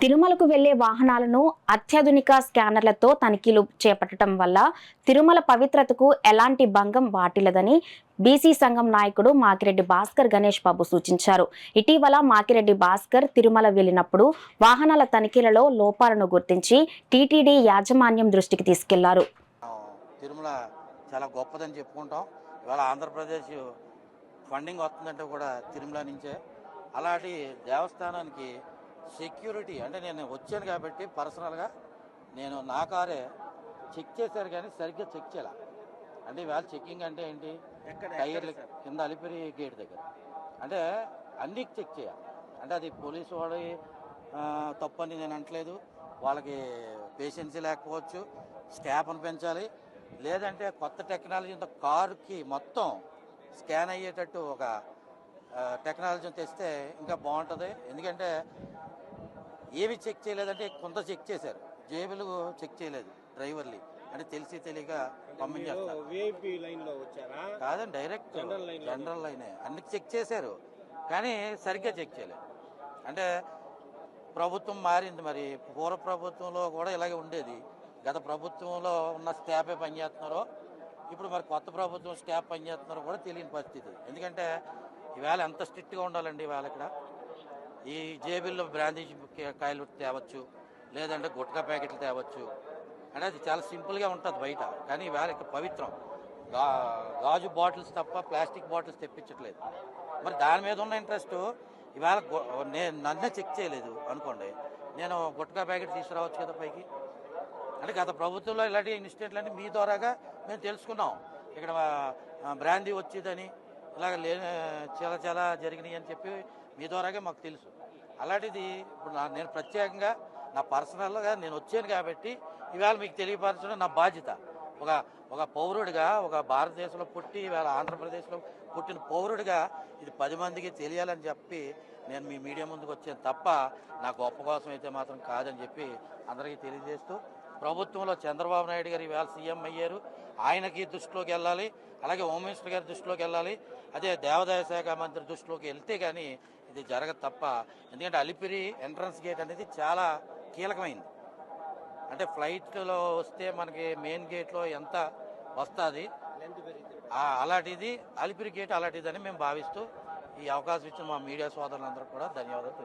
తిరుమలకు వెళ్లే వాహనాలను అత్యాధునిక స్కానర్లతో తనిఖీలు చేపట్టడం వల్ల తిరుమల పవిత్రతకు ఎలాంటి భంగం వాటిల్లదని బీసీ సంఘం నాయకుడు మాకిరెడ్డి భాస్కర్ గణేష్ బాబు సూచించారు. ఇటీవల మాకిరెడ్డి భాస్కర్ తిరుమల వెళ్లినప్పుడు వాహనాల తనిఖీలలో లోపాలను గుర్తించి టీటీడీ యాజమాన్యం దృష్టికి తీసుకెళ్లారు. తిరుమల చాలా గొప్పదని చెప్పుకుంటాం. ఇవాళ ఆంధ్రప్రదేశ్ ఫండింగ్ వస్తుందంటే కూడా తిరుమల నుంచే. అలాంటి దేవస్థానానికి సెక్యూరిటీ అంటే నేను వచ్చాను కాబట్టి పర్సనల్గా నేను నా కారే చెక్ చేశారు కానీ సరిగ్గా చెక్ చేయాల. అంటే ఇవాళ చెక్కింగ్ అంటే ఏంటి, టైర్లు కింద అలిపిరి గేట్ దగ్గర అంటే అన్నీ చెక్ చేయాలి. అంటే అది పోలీసు వాడి తప్పని నేను అనట్లేదు, వాళ్ళకి పేషెన్సీ లేకపోవచ్చు, స్టాఫ్ను పెంచాలి, లేదంటే కొత్త టెక్నాలజీతో కారుకి మొత్తం స్కాన్ అయ్యేటట్టు ఒక టెక్నాలజీని తెస్తే ఇంకా బాగుంటుంది. ఎందుకంటే ఏమి చెక్ చేయలేదంటే కొంత చెక్ చేశారు, జేబులు చెక్ చేయలేదు డ్రైవర్లు, అంటే తెలిసి తెలియక పంపించేస్తారు. కాదండి, డైరెక్ట్ జనరల్ లైనే అన్ని చెక్ చేశారు కానీ సరిగ్గా చెక్ చేయలేదు. అంటే ప్రభుత్వం మారింది, మరి పూర్వ ప్రభుత్వంలో కూడా ఇలాగే ఉండేది. గత ప్రభుత్వంలో ఉన్న స్టాఫే పనిచేస్తున్నారో ఇప్పుడు మరి కొత్త ప్రభుత్వం స్టాఫ్ పనిచేస్తున్నారో కూడా తెలియని పరిస్థితి. ఎందుకంటే ఈవేళ ఎంత స్ట్రిక్ట్గా ఉండాలండి. ఇవాళ ఇక్కడ ఈ జేబుల్లో బ్రాందీ కాయలు తేవచ్చు, లేదంటే గుట్కా ప్యాకెట్లు తేవచ్చు, అంటే అది చాలా సింపుల్గా ఉంటుంది బయట. కానీ ఇవాళ ఇక్కడ పవిత్రం గాజు బాటిల్స్ తప్ప ప్లాస్టిక్ బాటిల్స్ తెప్పించట్లేదు. మరి దాని మీద ఉన్న ఇంట్రెస్ట్ ఇవాళ నేను నన్నే చెక్ చేయలేదు అనుకోండి, నేను గుట్కా ప్యాకెట్ తీసుకురావచ్చు కదా పైకి. అంటే గత ప్రభుత్వంలో ఇలాంటి ఇన్సిడెంట్లన్నీ మీ ద్వారాగా మేము తెలుసుకున్నాం. ఇక్కడ బ్రాందీ వచ్చేదని ఇలాగ చాలా చాలా జరిగినాయి అని చెప్పి మీ ద్వారాగా మాకు తెలుసు. అలాంటిది ఇప్పుడు నేను ప్రత్యేకంగా నా పర్సనల్గా నేను వచ్చాను కాబట్టి ఇవాళ మీకు తెలియపరచడం నా బాధ్యత. ఒక పౌరుడిగా, ఒక భారతదేశంలో పుట్టి ఇవాళ ఆంధ్రప్రదేశ్లో పుట్టిన పౌరుడిగా ఇది 10 మందికి తెలియాలని చెప్పి నేను మీ మీడియా ముందుకు వచ్చాను తప్ప నా గొప్ప కోసం అయితే మాత్రం కాదని చెప్పి అందరికీ తెలియజేస్తూ, ప్రభుత్వంలో చంద్రబాబు నాయుడు గారు ఇవాళ సీఎం అయ్యారు, ఆయనకి దృష్టిలోకి వెళ్ళాలి, అలాగే హోమ్ మినిస్టర్ గారి దృష్టిలోకి వెళ్ళాలి, అదే దేవాదాయ శాఖ మంత్రి దృష్టిలోకి వెళ్తే కానీ ఇది జరగదు తప్ప. ఎందుకంటే అలిపిరి ఎంట్రన్స్ గేట్ అనేది చాలా కీలకమైంది. అంటే ఫ్లైట్లో వస్తే మనకి మెయిన్ గేట్లో ఎంత వస్తుంది, అలాంటిది అలిపిరి గేట్ అలాంటిదని మేము భావిస్తూ ఈ అవకాశం ఇచ్చిన మా మీడియా సోదరులందరూ కూడా ధన్యవాదాలు.